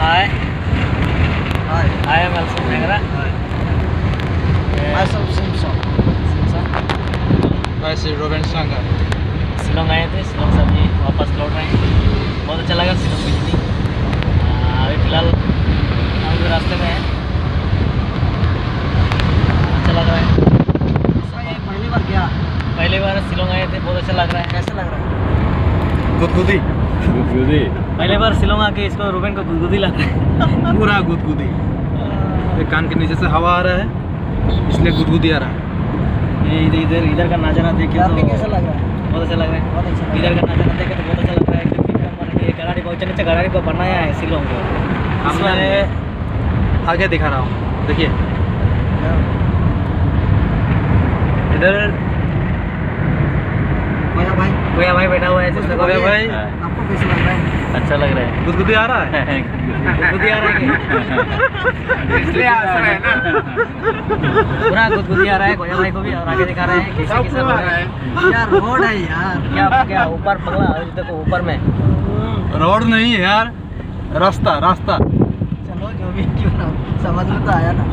Hi. Hi. I am also Negra. Hi. Yeah. Myself Simpson. Simpson. मैं श्री रोवेन सांगा शिलोंग आए थे, शिलोंग से अभी वापस लौट रहे हैं। बहुत अच्छा लगा शिलोंग विजिटिंग। अभी फिलहाल हम लोग रास्ते में हैं। अच्छा लग रहा है। पहली बार क्या पहली बार शिलोंग आए थे, बहुत अच्छा लग रहा है। कैसे लग रहा है गुदगुदी पहली बार शिलोंग आके इसको रूबेन को गुदगुदी लग रहा है। पूरा गुदगुदी ये कान के नीचे से हवा आ रहा है इसलिए गुदगुदी आ रहा है। ये इधर का नज़ारा देखे आपको तो कैसा लग रहा है बहुत अच्छा लग रहा है। बहुत अच्छा लग इधर का नज़ारा देखे तो बहुत अच्छा लग रहा है क्योंकि गरारी बहुत नीचे गरारी पर बनाया है शिलोंग को। मैं आगे दिखा रहा हूँ, देखिए इधर भैया भाई बैठा हुआ है जिससे गोया भाई आपको कैसा लग रहा है अच्छा लग रहा है। गुदगुदी आ रहा है गुदगुदी आ रहा है इसलिए आ रहा है ना। पूरा गुदगुदी आ रहा है। गोया भाई को भी और आगे दिखा रहे हैं कैसे कैसे लग रहा है। यार रोड है यार क्या क्या ऊपर पगला देखो ऊपर में रोड नहीं है यार, रास्ता रास्ता। चलो जो भी क्यों ना समझ में तो आया ना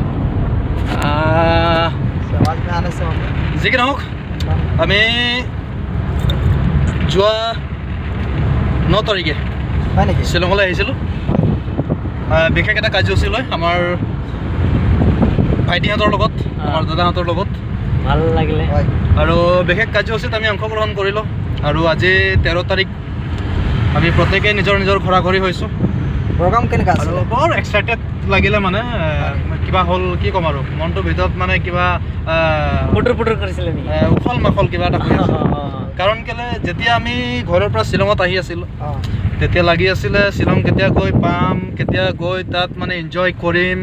समझ में आने से যিকি নহওক আমি যোৱা 9 তাৰিখে হয় নেকি শ্বিলঙলৈ আহিছিলোঁ বিশেষ এটা কাৰ্যসূচী লৈ আমাৰ ভাইটিহঁতৰ লগত আমাৰ দাদাহঁতৰ লগত ভাল লাগিলে হয় আৰু বিশেষ কাৰ্যসূচীত আমি অংশগ্ৰহণ কৰিলোঁ আৰু আজি 13 তাৰিখ আমি প্ৰত্যেকে নিজৰ নিজৰ ঘৰা ঘৰি হৈছোঁ প্ৰগ্ৰাম কেনেকুৱা আৰু আছিল বৰ এক্সাইটেড লাগিলে মানে কিবা হ'ল কি ক'ম আৰু মনটোৰ ভিতৰত মানে কিবা পুটুৰ পুটুৰ কৰিছিলে নেকি উখল মাখল কিবা এটা হৈ আছে কাৰণ কেলে যেতিয়া আমি ঘৰৰ পৰা শ্বিলঙত আহি আছিলোঁ তেতিয়া লাগি আছিলে শ্বিলং কেতিয়া গৈ পাম কেতিয়া গৈ তাত মানে এনজয় কৰিম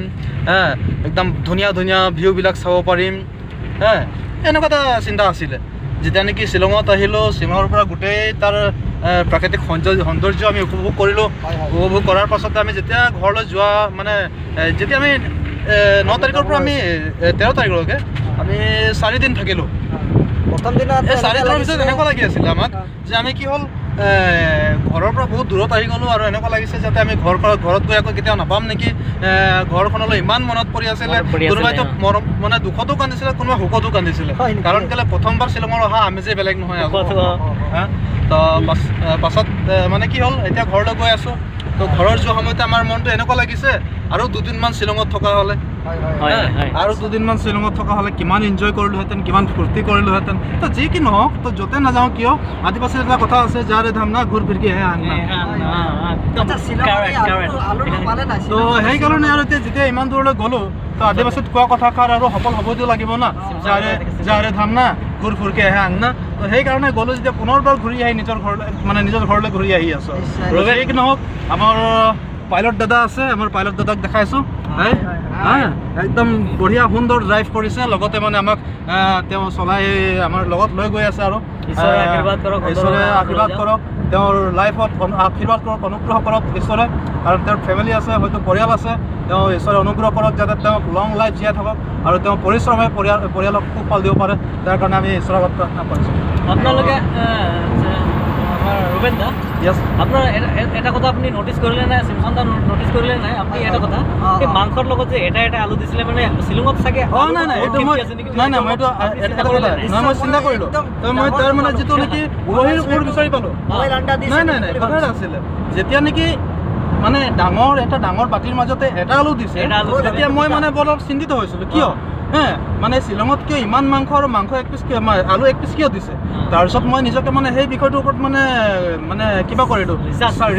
একদম ধুনীয়া ধুনীয়া ভিউবিলাক চাব পাৰিম এনেকুৱা এটা চিন্তা আছিলে যেতিয়া নেকি শ্বিলঙত আহিলোঁ শ্বিলঙৰ পৰা গোটেই তাৰ প্ৰাকৃতিক সৌন্দৰ্য আমি উপভোগ কৰিলোঁ উপভোগ কৰাৰ পাছতে আমি যেতিয়া ঘৰলৈ যোৱা মানে যেতিয়া আমি 9 তাৰিখৰ পৰা আমি 13 তাৰিখলৈকে আমি 4 দিন থাকিলোঁ প্ৰথম দিনা এই 4 দিনৰ পিছত এনেকুৱা লাগি আছিলে আমাক যে আমি কি হ'ল ঘৰৰ পৰা বহুত দূৰত আহি গ'লোঁ আৰু এনেকুৱা লাগিছে যাতে আমি ঘৰত গৈ আকৌ কেতিয়াও নাপাম নেকি ঘৰখনলৈ ইমান মনত পৰি আছিলে কোনোবাইতো মৰম মানে দুখতো কান্দিছিলে কোনোবাই সুখতো কান্দিছিলে কাৰণ কেলে প্ৰথমবাৰ শ্বিলঙৰ অহা আমেজেই বেলেগ নহয় তো পাছত মানে কি হ'ল এতিয়া ঘৰলৈ গৈ আছোঁ তো ঘৰৰ যোৱা সময়তে আমাৰ মনটো এনেকুৱা লাগিছে আৰু 2 দিনমান শ্বিলঙত থকা হ'লে আৰু 2 দিনমান শ্বিলঙত থকা হ'লে কিমান এনজয় কৰিলোহেঁতেন কিমান ফূৰ্তি কৰিলোহেঁতেন তো যি কি নহওক তো য'তে নাযাওঁ কিয় আদিবাসীৰ এটা কথা আছে যাৰে ধাম না ঘূৰ ফিৰকি হে আননা তো সেইকাৰণে আৰু এতিয়া যেতিয়া ইমান দূৰলৈ গ'লোঁ তো আদিবাসীত কোৱা কথাষাৰ আৰু সফল হ'বতো লাগিব না যাৰে ধাম না ঘূৰ ফুৰকে আহে আননা তো সেইকাৰণে গ'লোঁ যেতিয়া পুনৰবাৰ ঘূৰি আহি নিজৰ ঘৰলৈ ঘূৰি আহি আছোঁ যি কি নহওক আমাৰ পাইলট দাদা আছে আমাৰ পাইলট দাদাক দেখাইছোঁ একদম বঢ়িয়া সুন্দৰ ড্ৰাইভ কৰিছে লগতে মানে আমাক তেওঁ চলাই আমাৰ লগত লৈ গৈ আছে আৰু ঈশ্বৰে আশীৰ্বাদ কৰক তেওঁৰ লাইফত আশীৰ্বাদ কৰক অনুগ্ৰহ কৰক ঈশ্বৰে আৰু তেওঁৰ ফেমিলি আছে হয়তো পৰিয়াল আছে তেওঁ ঈশ্বৰে অনুগ্ৰহ কৰক যাতে তেওঁক লং লাইফ জীয়াই থাকক আৰু তেওঁ পৰিশ্ৰমে পৰিয়ালক সুফল দিব পাৰে তাৰ কাৰণে আমি ঈশ্বৰৰ প্ৰাৰ্থনা কৰিছোঁ আপোনালোকে রুবেন দা ইয়েস আপনার এটা কথা আপনি নোটিস করলেন না সিমসন দা নোটিস করলেন না আপনি এটা কথা এই মাংসর লগত যে এটা আলু দিছিলে মানে শিলঙত থাকে নাই নাই এটা মই নাই মই এটা কথা নাই মই চিন্তা কৰিলো তো মই তাৰ মানে যেটো নেকি উৰহিৰ উৰ বিচাৰি পালো নাই কথা আছিল যেতিয়া নেকি মানে ডাঙৰ বাটিৰ মাজতে এটা আলু দিছে তেতিয়া মই মানে অলপ চিন্তিত হৈছিলো কিয় মানে শ্বিলঙত কিয় ইমান মাংস আৰু মাংস 1 পিচ আলু 1 পিচ কিয় দিছে তাৰপিছত মই নিজকে মানে সেই বিষয়টোৰ ওপৰত মানে কিবা কৰিলোঁ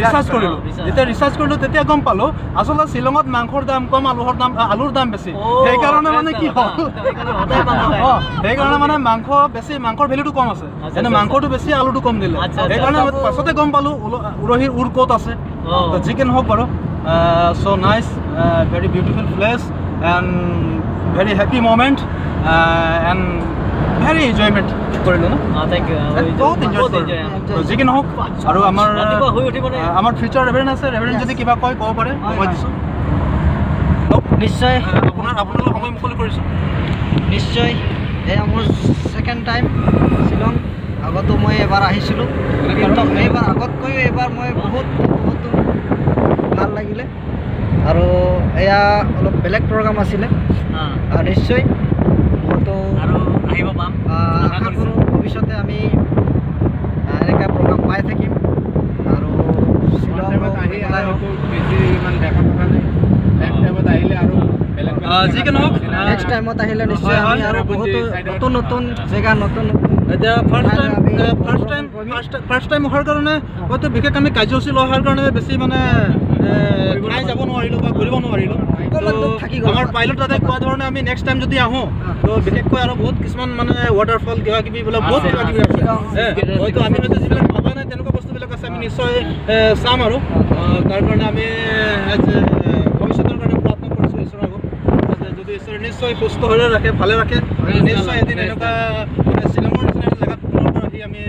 ৰিচাৰ্চ কৰিলোঁ যেতিয়া ৰিচাৰ্চ কৰিলোঁ তেতিয়া গম পালোঁ আচলতে শ্বিলঙত মাংসৰ দাম কম আলুৰ দাম বেছি সেইকাৰণে মানে কি হ'ল সেইকাৰণে মানে মাংস বেছি মাংসৰ ভেলুটো কম আছে এনে মাংসটো বেছি আলুটো কম দিলে সেইকাৰণে পাছতে গম পালোঁ উৰহিৰ উৰ ক'ত আছে যি কি নহওক বাৰু so' nice very beautiful place and very happy moment and very enjoyment কৰিলো না থ্যাংক ইউ বহুত এনজয় কৰিলো যি কি নহওক আৰু আমাৰ ফিউচাৰ ৰেভাৰেণ্ট আছে ৰেভাৰেণ্ট যদি কিবা কয় ক'ব পাৰে মই দিছোঁ নিশ্চয় আপোনালোক সময় মুকলি কৰিছোঁ নিশ্চয় এয়া মোৰ সেকেন্ড টাইম শ্বিলং আগতো মই এবাৰ আহিছিলোঁ কিন্তু এইবাৰ আগতকৈ এবাৰ মই বহুত ভাল লাগিলে আৰু এয়া অলপ বেলেগ প্ৰগ্ৰাম আছিলে আৰু নিশ্চয় মইতো আৰু আহিব পাম আশা কৰোঁ ভৱিষ্যতে আমি এনেকুৱা প্ৰগ্ৰাম পাই থাকিম আৰু যিকি নহওক নেক্সট টাইমত আহিলে নিশ্চয় আমি আৰু বহুতো নতুন নতুন জেগা নতুন এতিয়া ফাৰ্ষ্ট টাইম অহাৰ কাৰণে হয়তো বিশেষ আমি কাৰ্যসূচী লোৱাৰ কাৰণে বেছি মানে ঠাই যাব নোৱাৰিলোঁ বা ঘূৰিব নোৱাৰিলোঁ। আমাৰ পাইলট দাদাই কোৱা ধৰণে আমি নেক্সট টাইম যদি আহোঁ তো বিশেষকৈ আৰু বহুত কিছুমান মানে ৱাটাৰফল কিবা কিবি এইবিলাক বহুত কিবা কিবি আছে হয়তো আমি হয়তো যিবিলাক ভবা নাই তেনেকুৱা বস্তুবিলাক আছে আমি নিশ্চয় চাম আৰু তাৰ কাৰণে আমি ভৱিষ্যতৰ কাৰণে প্ৰাৰ্থনা কৰিছোঁ ঈশ্বৰৰ আগত যদি ঈশ্বৰে নিশ্চয় সুস্থ হৈ ৰাখে ভালে ৰাখে নিশ্চয় এদিন এনেকুৱা শ্বিলঙৰ নিচিনা এটা জেগাত পুনৰ আহি আমি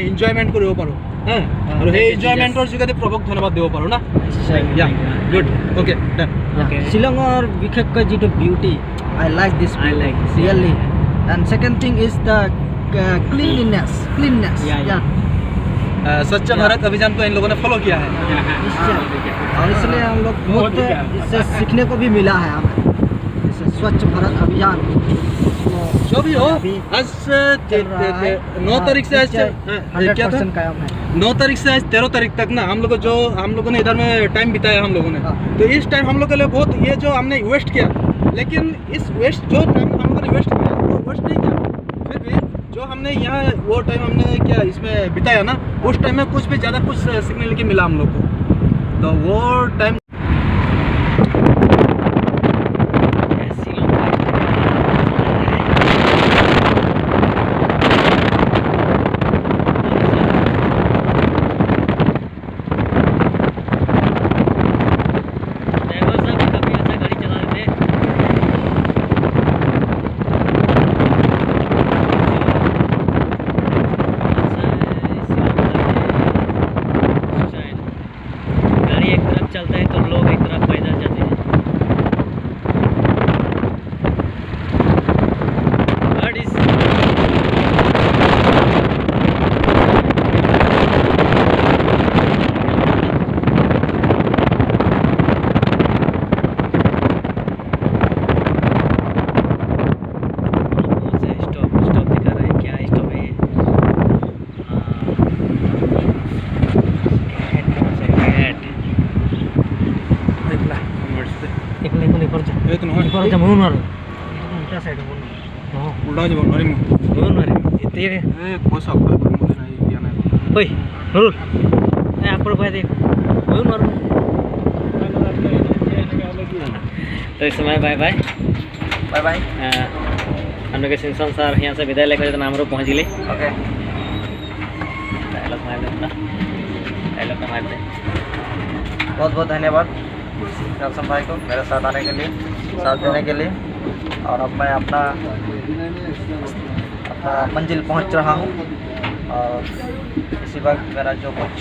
এনজয়মেণ্ট কৰিব পাৰোঁ আৰু সেই এনজয়মেণ্টৰ যোগেদি প্ৰভুক ধন্যবাদ দিব পাৰোঁ না গুড অ'কে ডান শ্বিলঙৰ বিশেষকৈ যিটো beauty I like this really and second thing is the cleanliness Swachh Bharat अभियान को इन लोगों ने फॉलो किया है और इसलिए हम लोग बहुत इससे सीखने को भी मिला है हमें जैसे स्वच्छ भारत अभियान जो भी हो आज 9 तारीख से आज क्या था 9 तारीख से आज 13 तारीख तक ना हम लोगों ने इधर में टाइम बिताया हम लोगों ने तो इस टाइम हम लोग के लिए बहुत ये जो हमने वेस्ट किया लेकिन इस वेस्ट जो टाइम हम लोगों ने वेस्ट किया वो वेस्ट नहीं किया फिर भी जो हमने यहाँ वो टाइम हमने क्या इसमें बिताया ना उस टाइम में कुछ भी ज़्यादा कुछ सीखने के मिला हम लोग को तो वो टाइम चलता है तो लोग एक तरफ पैदल जाते हैं स्टॉप दिखा रहा है क्या स्टॉप है उल्टा जब नरिम इतने कोई सब नहीं दिया ना ओए रुल ए आपको भाई देख तो इस समय बाय बाय हम लोग सिंसन सर यहाँ से विदाई लेकर तो नामरो पहुँच गए ओके डायलॉग मारते बहुत बहुत धन्यवाद रौशन भाई को मेरे साथ आने के लिए साथ देने के लिए और अब मैं अपना मंजिल पहुंच रहा हूं और इसी वक्त मेरा जो कुछ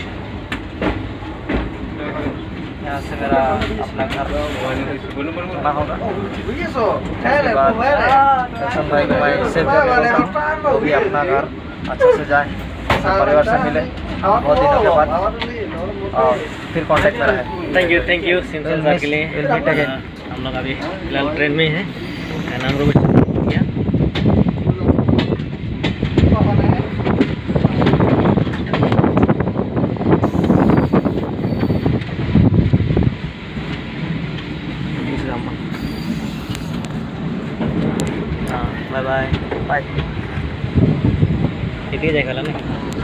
यहाँ से मेरा अपना घर जाना होगा रौशन भाई को मैं इससे वो भी अपना घर अच्छे से जाए परिवार से मिले बहुत दिनों के बाद और फिर कांटेक्ट में रहे थैंक यू सिंसन सर के लिए हम लोग अभी फिलहाल ट्रेन में हैं नाम रोग किया बाय बाय इतनी जगह ना